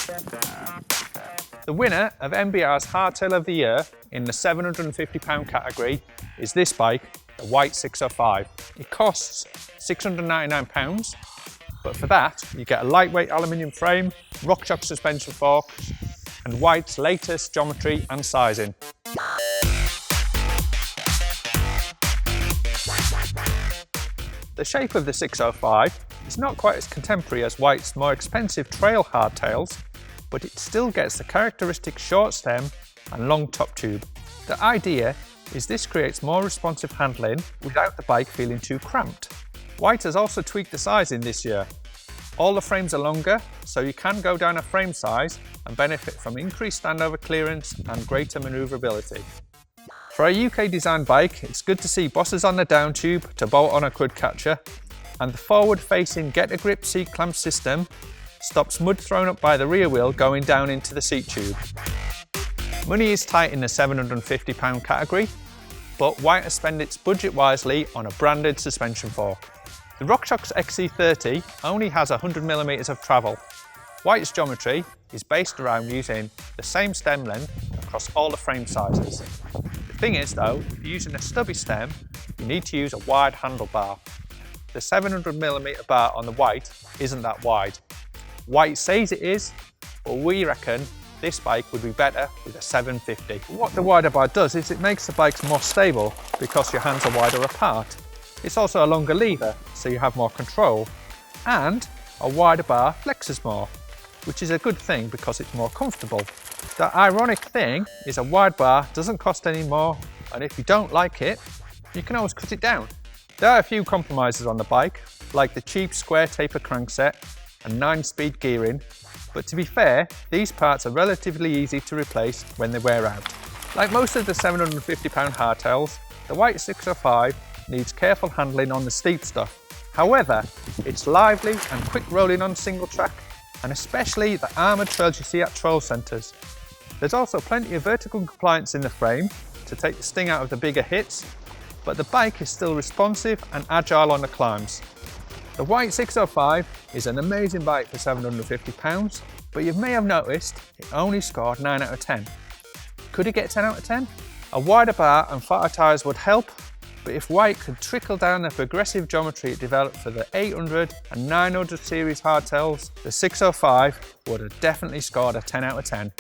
The winner of MBR's Hardtail of the Year in the £750 category is this bike, the White 605. It costs £699, but for that you get a lightweight aluminium frame, RockShox suspension forks, and Whyte's latest geometry and sizing. The shape of the 605 is not quite as contemporary as Whyte's more expensive trail hardtails, but it still gets the characteristic short stem and long top tube. The idea is this creates more responsive handling without the bike feeling too cramped. Whyte has also tweaked the sizing this year. All the frames are longer, so you can go down a frame size and benefit from increased standover clearance and greater manoeuvrability. For a UK designed bike, it's good to see bosses on the down tube to bolt on a quad catcher, and the forward facing get a grip seat clamp system stops mud thrown up by the rear wheel going down into the seat tube. Money is tight in the £750 category, but Whyte has spent its budget wisely on a branded suspension fork. The RockShox XC30 only has 100mm of travel. Whyte's geometry is based around using the same stem length across all the frame sizes. The thing is though, if you're using a stubby stem, you need to use a wide handlebar. The 700mm bar on the Whyte isn't that wide. Whyte says it is, but we reckon this bike would be better with a 750. What the wider bar does is it makes the bikes more stable because your hands are wider apart. It's also a longer lever, so you have more control, and a wider bar flexes more, which is a good thing because it's more comfortable. The ironic thing is a wide bar doesn't cost any more, and if you don't like it, you can always cut it down. There are a few compromises on the bike, like the cheap square taper crankset and 9-speed gearing, but to be fair, these parts are relatively easy to replace when they wear out. Like most of the £750 hardtails, the Whyte 605 needs careful handling on the steep stuff. However, it's lively and quick rolling on single track, and especially the armoured trails you see at trail centres. There's also plenty of vertical compliance in the frame to take the sting out of the bigger hits, but the bike is still responsive and agile on the climbs. The Whyte 605 is an amazing bike for £750, but you may have noticed it only scored 9 out of 10. Could it get 10 out of 10? A wider bar and fatter tyres would help, but if Whyte could trickle down the progressive geometry it developed for the 800 and 900 series hardtails, the 605 would have definitely scored a 10 out of 10.